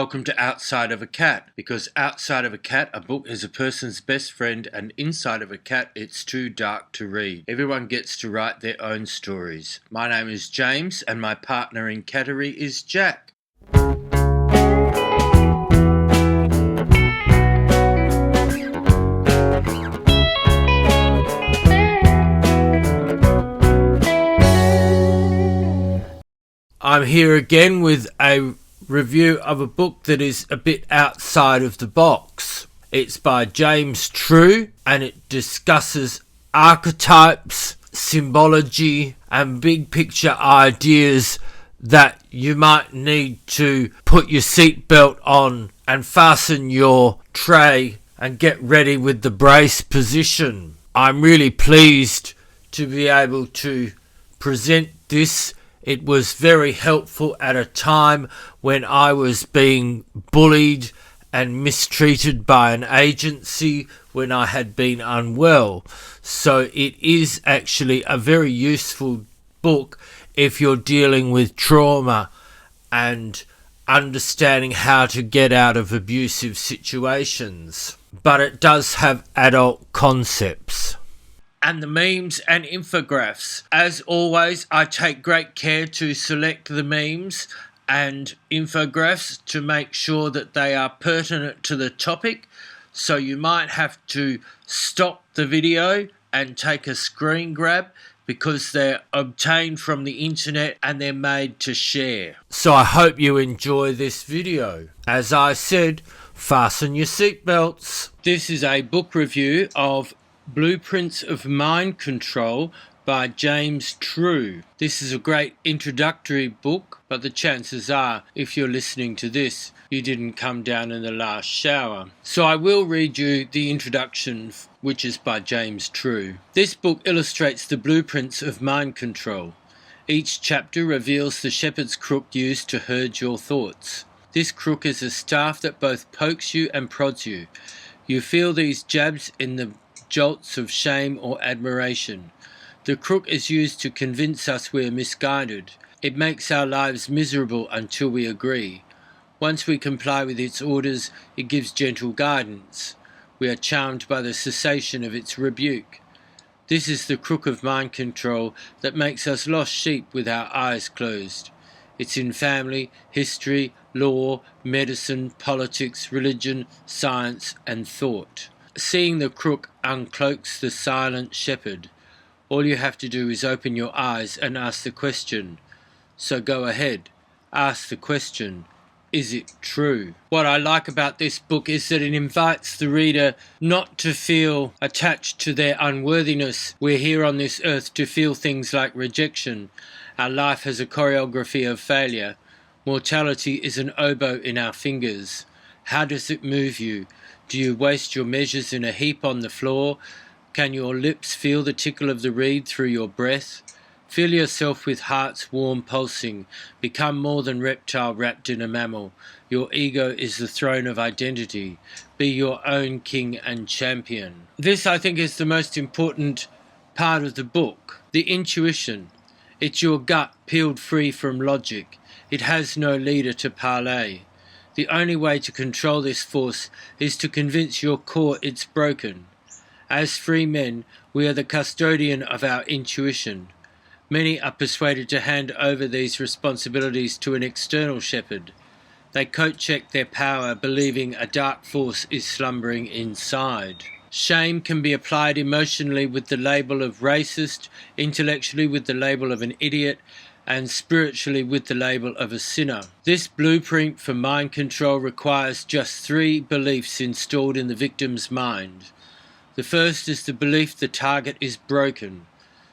welcome to Outside of a Cat, because outside of a cat, a book is a person's best friend, and inside of a cat, it's too dark to read. Everyone gets to write their own stories. My name is James, and my partner in cattery is Jack. I'm here again with a review of a book that is a bit outside of the box. It's by James True, and it discusses archetypes, symbology, and big picture ideas that you might need to put your seatbelt on and fasten your tray and get ready with the brace position. I'm really pleased to be able to present this. It was very helpful at a time when I was being bullied and mistreated by an agency when I had been unwell. So it is actually a very useful book if you're dealing with trauma and understanding how to get out of abusive situations. But it does have adult concepts. And the memes and infographics. As always, I take great care to select the memes and infographics to make sure that they are pertinent to the topic. So you might have to stop the video and take a screen grab because they're obtained from the internet and they're made to share. So I hope you enjoy this video. As I said, fasten your seatbelts. This is a book review of Blueprints of Mind Control by James True. This is a great introductory book, but the chances are, if you're listening to this, you didn't come down in the last shower. So I will read you the introduction, which is by James True. This book illustrates the blueprints of mind control. Each chapter reveals the shepherd's crook used to herd your thoughts. This crook is a staff that both pokes you and prods you. You feel these jabs in the jolts of shame or admiration. The crook is used to convince us we're misguided. It makes our lives miserable until we agree. Once we comply with its orders, it gives gentle guidance. We are charmed by the cessation of its rebuke. This is the crook of mind control that makes us lost sheep with our eyes closed. It's in family, history, law, medicine, politics, religion, science, and thought. Seeing the crook uncloaks the silent shepherd. All you have to do is open your eyes and ask the question. So go ahead, ask the question, is it true? What I like about this book is that it invites the reader not to feel attached to their unworthiness. We're here on this earth to feel things like rejection. Our life has a choreography of failure. Mortality is an oboe in our fingers. How does it move you? Do you waste your measures in a heap on the floor? Can your lips feel the tickle of the reed through your breath? Feel yourself with hearts warm pulsing. Become more than reptile wrapped in a mammal. Your ego is the throne of identity. Be your own king and champion. This, I think, is the most important part of the book. The intuition. It's your gut peeled free from logic. It has no leader to parlay. The only way to control this force is to convince your core it's broken. As free men, we are the custodian of our intuition. Many are persuaded to hand over these responsibilities to an external shepherd. They coat-check their power, believing a dark force is slumbering inside. Shame can be applied emotionally with the label of racist, intellectually with the label of an idiot, and spiritually with the label of a sinner. This blueprint for mind control requires just 3 beliefs installed in the victim's mind. The first is the belief the target is broken.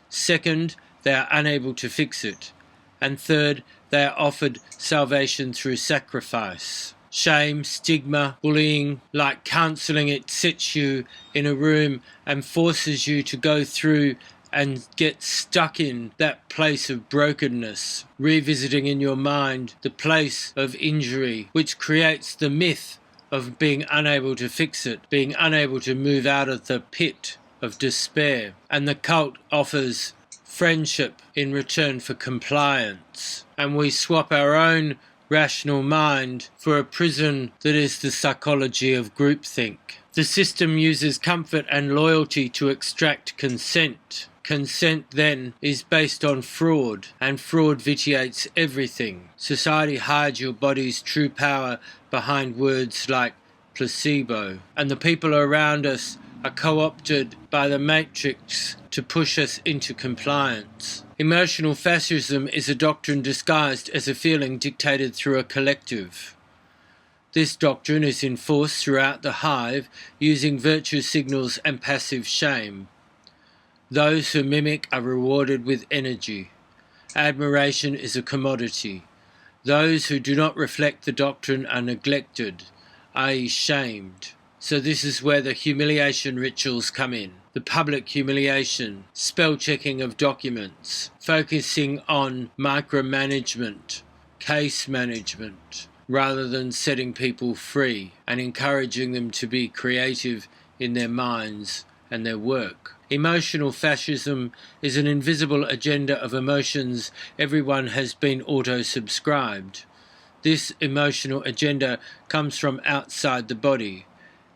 Second, they are unable to fix it. And third, they are offered salvation through sacrifice. Shame, stigma, bullying, like counselling, it sits you in a room and forces you to go through and get stuck in that place of brokenness, revisiting in your mind the place of injury, which creates the myth of being unable to fix it, being unable to move out of the pit of despair. And the cult offers friendship in return for compliance. And we swap our own rational mind for a prison that is the psychology of groupthink. The system uses comfort and loyalty to extract consent. Consent, then, is based on fraud, and fraud vitiates everything. Society hides your body's true power behind words like placebo, and the people around us are co-opted by the matrix to push us into compliance. Emotional fascism is a doctrine disguised as a feeling dictated through a collective. This doctrine is enforced throughout the hive using virtue signals and passive shame. Those who mimic are rewarded with energy. Admiration is a commodity. Those who do not reflect the doctrine are neglected, i.e. shamed. So this is where the humiliation rituals come in. The public humiliation, spell checking of documents, focusing on micromanagement, case management, rather than setting people free and encouraging them to be creative in their minds and their work. Emotional fascism is an invisible agenda of emotions everyone has been auto-subscribed. This emotional agenda comes from outside the body.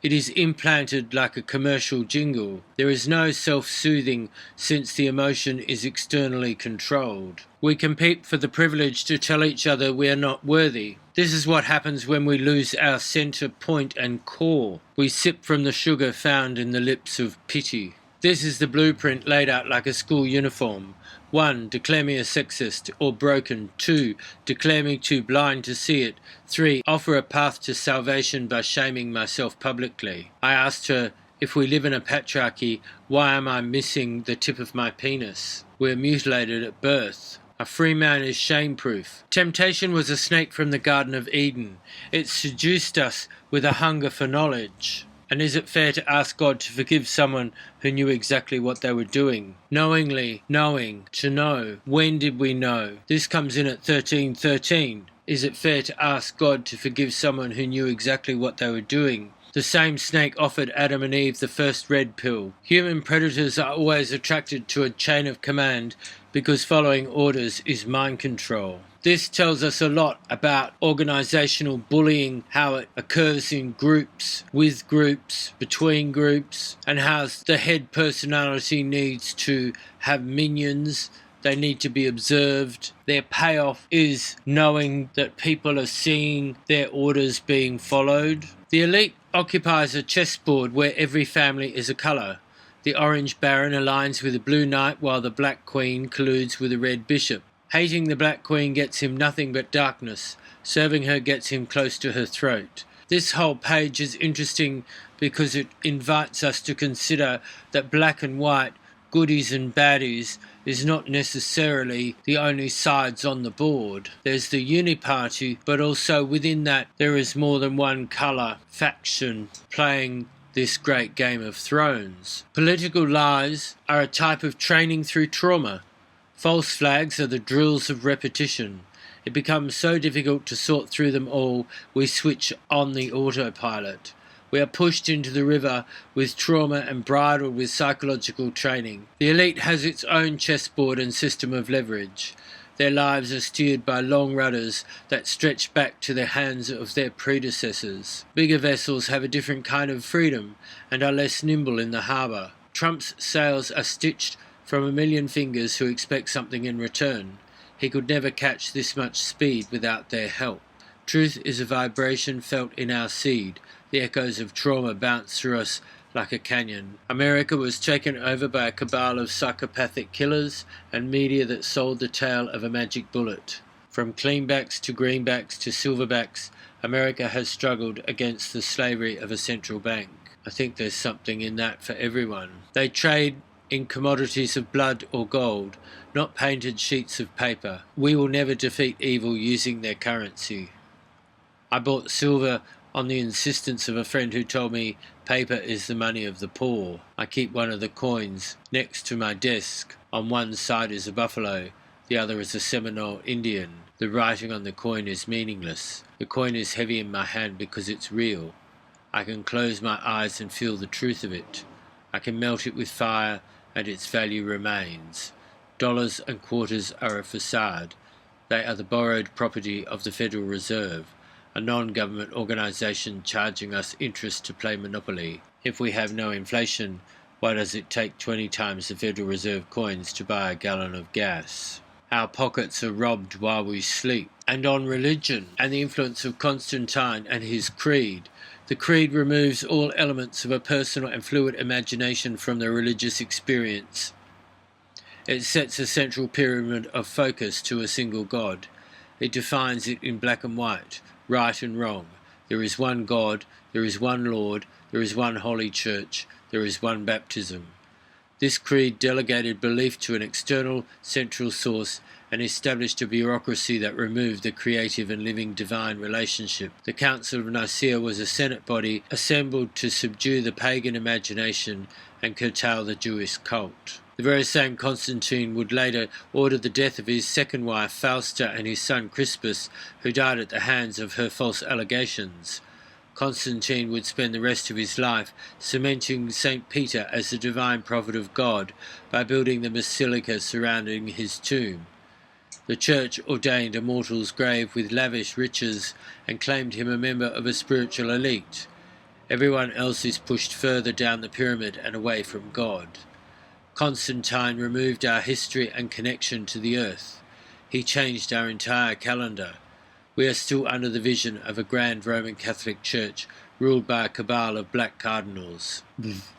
It is implanted like a commercial jingle. There is no self-soothing since the emotion is externally controlled. We compete for the privilege to tell each other we are not worthy. This is what happens when we lose our center point and core. We sip from the sugar found in the lips of pity. This is the blueprint laid out like a school uniform. 1. Declare me a sexist or broken. 2. Declare me too blind to see it. 3. Offer a path to salvation by shaming myself publicly. I asked her, if we live in a patriarchy, why am I missing the tip of my penis? We're mutilated at birth. A free man is shame-proof. Temptation was a snake from the Garden of Eden. It seduced us with a hunger for knowledge. And is it fair to ask God to forgive someone who knew exactly what they were doing? Knowingly, knowing, to know. When did we know? This comes in at 13:13. Is it fair to ask God to forgive someone who knew exactly what they were doing? The same snake offered Adam and Eve the first red pill. Human predators are always attracted to a chain of command because following orders is mind control. This tells us a lot about organizational bullying, how it occurs in groups, with groups, between groups, and how the head personality needs to have minions. They need to be observed. Their payoff is knowing that people are seeing their orders being followed. The elite occupies a chessboard where every family is a colour. The orange baron aligns with the blue knight while the black queen colludes with the red bishop. Hating the black queen gets him nothing but darkness. Serving her gets him close to her throat. This whole page is interesting because it invites us to consider that black and white, goodies and baddies, is not necessarily the only sides on the board. There's the uniparty, but also within that there is more than one colour faction playing this great Game of Thrones. Political lies are a type of training through trauma. False flags are the drills of repetition. It becomes so difficult to sort through them all, we switch on the autopilot. We are pushed into the river with trauma and bridled with psychological training. The elite has its own chessboard and system of leverage. Their lives are steered by long rudders that stretch back to the hands of their predecessors. Bigger vessels have a different kind of freedom and are less nimble in the harbour. Trump's sails are stitched from a million fingers who expect something in return. He could never catch this much speed without their help. Truth is a vibration felt in our seed. The echoes of trauma bounce through us like a canyon. America was taken over by a cabal of psychopathic killers and media that sold the tale of a magic bullet. From cleanbacks to greenbacks to silverbacks, America has struggled against the slavery of a central bank. I think there's something in that for everyone. They trade in commodities of blood or gold, not painted sheets of paper. We will never defeat evil using their currency. I bought silver on the insistence of a friend who told me paper is the money of the poor. I keep one of the coins next to my desk. On one side is a buffalo, the other is a Seminole Indian. The writing on the coin is meaningless. The coin is heavy in my hand because it's real. I can close my eyes and feel the truth of it. I can melt it with fire and its value remains. Dollars and quarters are a facade. They are the borrowed property of the Federal Reserve, a non-government organisation charging us interest to play Monopoly. If we have no inflation, why does it take 20 times the Federal Reserve coins to buy a gallon of gas? Our pockets are robbed while we sleep. And on religion and the influence of Constantine and his creed. The creed removes all elements of a personal and fluid imagination from the religious experience. It sets a central pyramid of focus to a single God. It defines it in black and white, right and wrong. There is one God, there is one Lord, there is one Holy Church, there is one baptism. This creed delegated belief to an external central source and established a bureaucracy that removed the creative and living divine relationship. The Council of Nicaea was a Senate body assembled to subdue the pagan imagination and curtail the Jewish cult. The very same Constantine would later order the death of his second wife Fausta and his son Crispus, who died at the hands of her false allegations. Constantine would spend the rest of his life cementing St. Peter as the divine prophet of God by building the basilica surrounding his tomb. The Church ordained a mortal's grave with lavish riches and claimed him a member of a spiritual elite. Everyone else is pushed further down the pyramid and away from God. Constantine removed our history and connection to the earth. He changed our entire calendar. We are still under the vision of a grand Roman Catholic Church ruled by a cabal of black cardinals.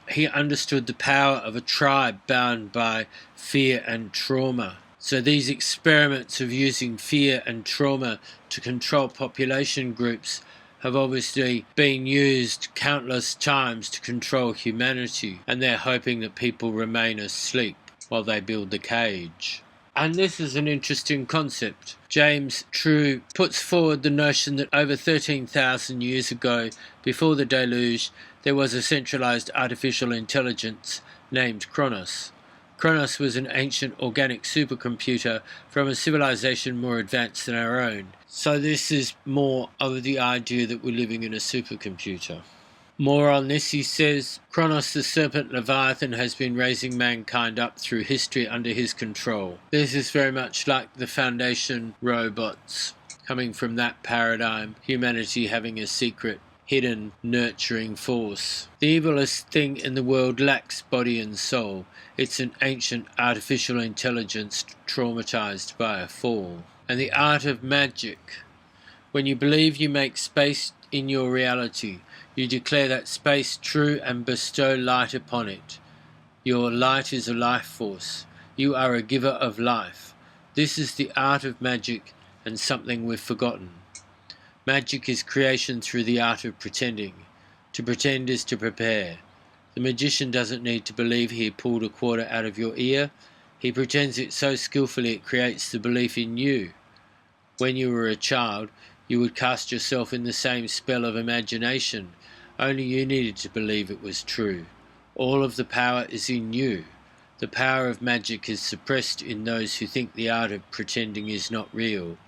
He understood the power of a tribe bound by fear and trauma. So these experiments of using fear and trauma to control population groups have obviously been used countless times to control humanity, and they're hoping that people remain asleep while they build the cage. And this is an interesting concept. James True puts forward the notion that over 13,000 years ago, before the deluge, there was a centralized artificial intelligence named Kronos. Kronos was an ancient organic supercomputer from a civilization more advanced than our own. So this is more of the idea that we're living in a supercomputer. More on this, he says, Kronos the serpent Leviathan has been raising mankind up through history under his control. This is very much like the Foundation robots. Coming from that paradigm, humanity having a secret, hidden, nurturing force. The evilest thing in the world lacks body and soul. It's an ancient artificial intelligence traumatized by a fall. And the art of magic. When you believe you make space in your reality, you declare that space true and bestow light upon it. Your light is a life force. You are a giver of life. This is the art of magic and something we've forgotten. Magic is creation through the art of pretending. To pretend is to prepare. The magician doesn't need to believe he pulled a quarter out of your ear. He pretends it so skillfully it creates the belief in you. When you were a child, you would cast yourself in the same spell of imagination. Only you needed to believe it was true. All of the power is in you. The power of magic is suppressed in those who think the art of pretending is not real.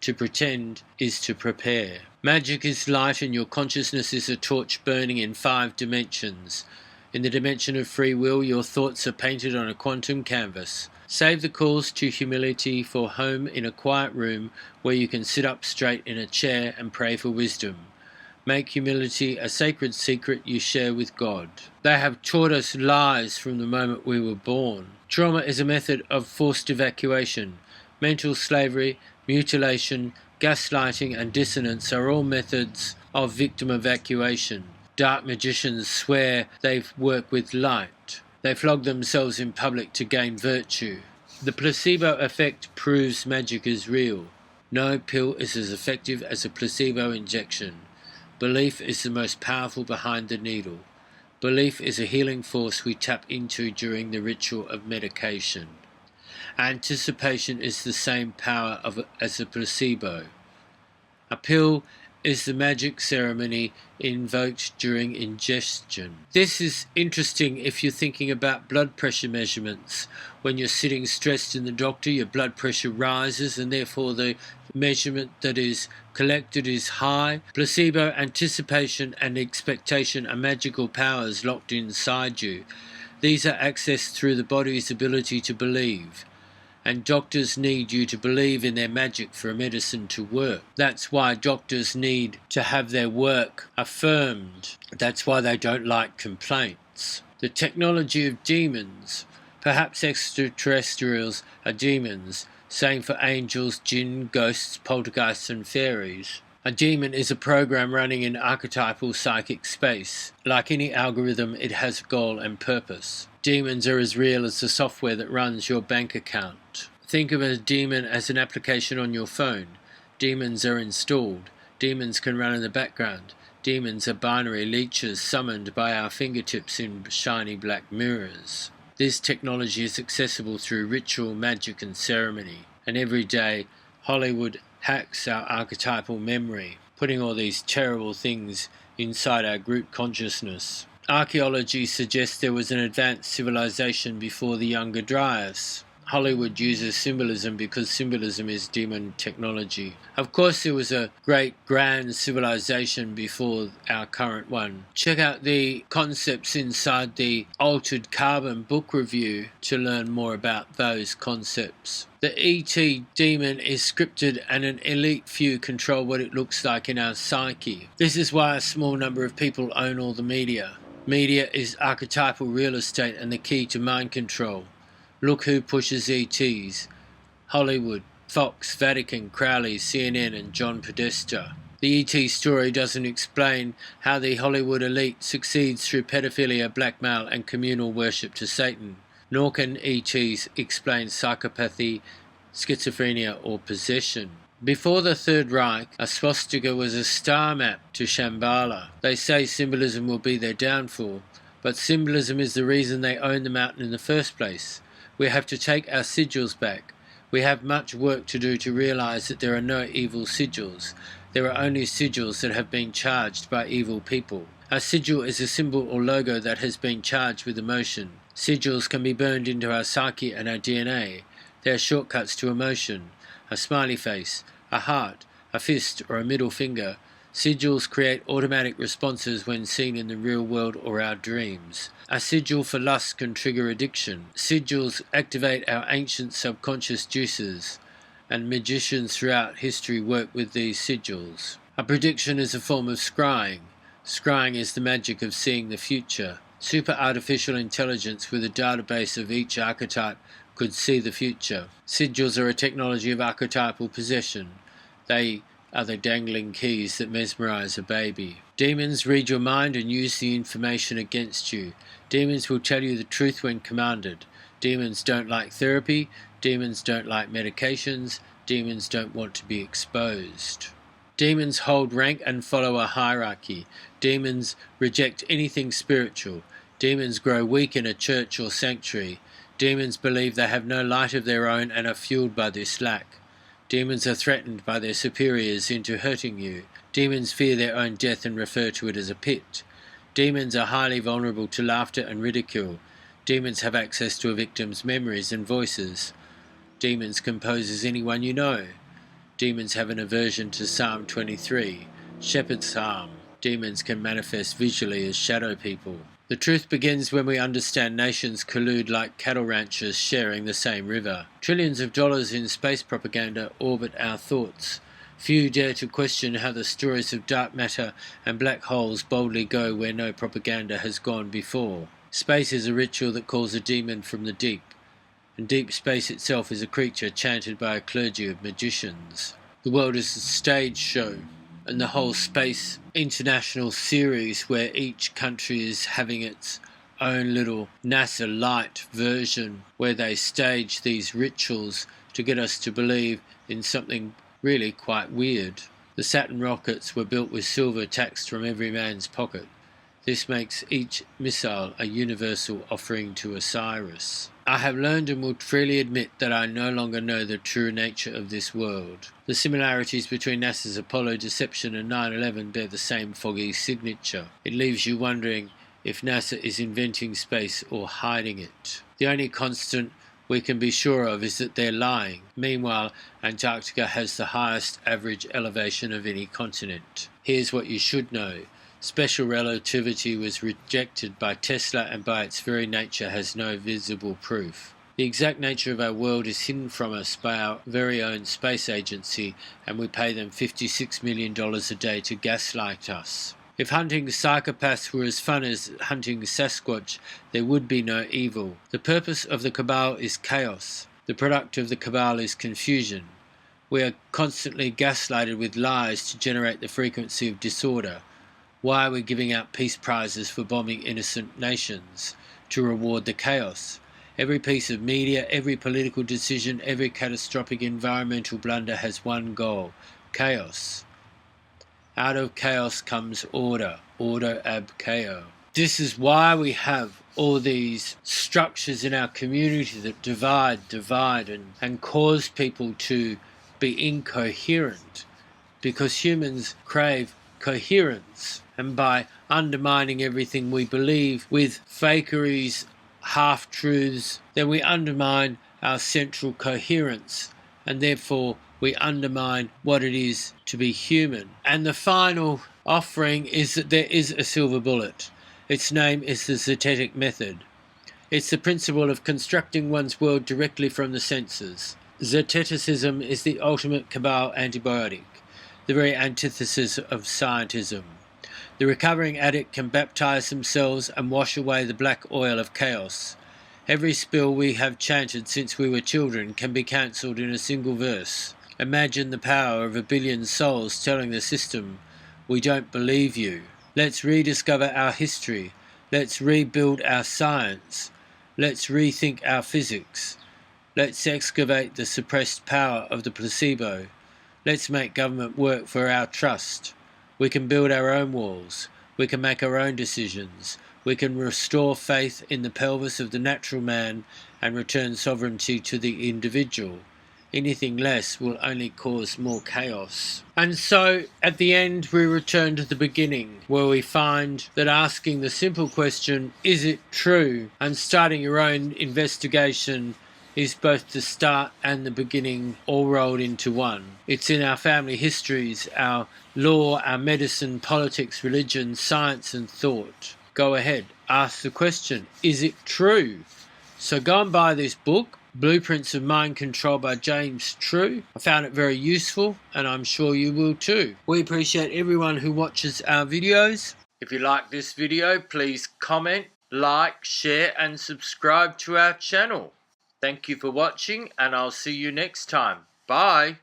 To pretend is to prepare. Magic is light and your consciousness is a torch burning in 5 dimensions. In the dimension of free will, your thoughts are painted on a quantum canvas. Save the calls to humility for home in a quiet room where you can sit up straight in a chair and pray for wisdom. Make humility a sacred secret you share with God. They have taught us lies from the moment we were born. Trauma is a method of forced evacuation. Mental slavery, mutilation, gaslighting and dissonance are all methods of victim evacuation. Dark magicians swear they work with light. They flog themselves in public to gain virtue. The placebo effect proves magic is real. No pill is as effective as a placebo injection. Belief is the most powerful behind the needle. Belief is a healing force we tap into during the ritual of medication. Anticipation is the same power as a placebo. A pill is the magic ceremony invoked during ingestion. This is interesting if you're thinking about blood pressure measurements. When you're sitting stressed in the doctor, your blood pressure rises and therefore the measurement that is collected is high. Placebo, anticipation and expectation are magical powers locked inside you. These are accessed through the body's ability to believe. and doctors need you to believe in their magic for a medicine to work. That's why doctors need to have their work affirmed. That's why they don't like complaints. The technology of demons. Perhaps extraterrestrials are demons, same for angels, jinn, ghosts, poltergeists and fairies. A demon is a program running in archetypal psychic space. Like any algorithm, it has a goal and purpose. Demons are as real as the software that runs your bank account. Think of a demon as an application on your phone. Demons are installed. Demons can run in the background. Demons are binary leeches summoned by our fingertips in shiny black mirrors. This technology is accessible through ritual, magic and ceremony. And every day, Hollywood hacks our archetypal memory, putting all these terrible things inside our group consciousness. Archaeology suggests there was an advanced civilization before the Younger Dryas. Hollywood uses symbolism because symbolism is demon technology. Of course, there was a great grand civilization before our current one. Check out the concepts inside the Altered Carbon book review to learn more about those concepts. The ET demon is scripted and an elite few control what it looks like in our psyche. This is why a small number of people own all the media. Media is archetypal real estate and the key to mind control. Look who pushes ETs. Hollywood, Fox, Vatican, Crowley, CNN and John Podesta. The ET story doesn't explain how the Hollywood elite succeeds through pedophilia, blackmail and communal worship to Satan. Nor can ETs explain psychopathy, schizophrenia or possession. Before the Third Reich, a swastika was a star map to Shambhala. They say symbolism will be their downfall, but symbolism is the reason they own the mountain in the first place. We have to take our sigils back. We have much work to do to realize that there are no evil sigils. There are only sigils that have been charged by evil people. A sigil is a symbol or logo that has been charged with emotion. Sigils can be burned into our psyche and our DNA. They are shortcuts to emotion. A smiley face, a heart, a fist or a middle finger. Sigils create automatic responses when seen in the real world or our dreams. A sigil for lust can trigger addiction. Sigils activate our ancient subconscious juices, and magicians throughout history work with these sigils. A prediction is a form of scrying. Scrying is the magic of seeing the future. Super artificial intelligence with a database of each archetype could see the future. Sigils are a technology of archetypal possession. They are the dangling keys that mesmerize a baby. Demons read your mind and use the information against you. Demons will tell you the truth when commanded. Demons don't like therapy. Demons don't like medications. Demons don't want to be exposed. Demons hold rank and follow a hierarchy. Demons reject anything spiritual. Demons grow weak in a church or sanctuary. Demons believe they have no light of their own and are fueled by this lack. Demons are threatened by their superiors into hurting you. Demons fear their own death and refer to it as a pit. Demons are highly vulnerable to laughter and ridicule. Demons have access to a victim's memories and voices. Demons can pose as anyone you know. Demons have an aversion to Psalm 23, Shepherd's Psalm. Demons can manifest visually as shadow people. The truth begins when we understand nations collude like cattle ranchers sharing the same river. Trillions of dollars in space propaganda orbit our thoughts. Few dare to question how the stories of dark matter and black holes boldly go where no propaganda has gone before. Space is a ritual that calls a demon from the deep, and deep space itself is a creature chanted by a clergy of magicians. The world is a stage show, and the whole space international series where each country is having its own little NASA light version where they stage these rituals to get us to believe in something really quite weird. The Saturn rockets were built with silver taxed from every man's pocket. This makes each missile a universal offering to Osiris. I have learned and will freely admit that I no longer know the true nature of this world. The similarities between NASA's Apollo deception and 9/11 bear the same foggy signature. It leaves you wondering if NASA is inventing space or hiding it. The only constant we can be sure of is that they're lying. Meanwhile, Antarctica has the highest average elevation of any continent. Here's what you should know. Special relativity was rejected by Tesla and by its very nature has no visible proof. The exact nature of our world is hidden from us by our very own space agency, and we pay them $56 million a day to gaslight us. If hunting psychopaths were as fun as hunting Sasquatch, there would be no evil. The purpose of the cabal is chaos. The product of the cabal is confusion. We are constantly gaslighted with lies to generate the frequency of disorder. Why are we giving out peace prizes for bombing innocent nations? To reward the chaos. Every piece of media, every political decision, every catastrophic environmental blunder has one goal: chaos. Out of chaos comes order. Order ab chaos. This is why we have all these structures in our community that divide and cause people to be incoherent, because humans crave coherence, and by undermining everything we believe with fakeries, half-truths, then we undermine our central coherence, and therefore we undermine what it is to be human. And the final offering is that there is a silver bullet. Its name is the Zetetic method. It's the principle of constructing one's world directly from the senses. Zeteticism is the ultimate cabal antibiotic, the very antithesis of scientism. The recovering addict can baptize themselves and wash away the black oil of chaos. Every spill we have chanted since we were children can be cancelled in a single verse. Imagine the power of 1 billion souls telling the system, "We don't believe you." Let's rediscover our history. Let's rebuild our science. Let's rethink our physics. Let's excavate the suppressed power of the placebo. Let's make government work for our trust. We can build our own walls. We can make our own decisions. We can restore faith in the pelvis of the natural man and return sovereignty to the individual. Anything less will only cause more chaos. And so, at the end, we return to the beginning, where we find that asking the simple question, is it true, and starting your own investigation is both the start and the beginning all rolled into one. It's in our family histories, our law, our medicine, politics, religion, science and thought. Go ahead, ask the question, is it true? So go and buy this book, Blueprints of Mind Control by James True. I found it very useful, and I'm sure you will too. We appreciate everyone who watches our videos. If you like this video, please comment, like, share and subscribe to our channel. Thank you for watching, and I'll see you next time. Bye.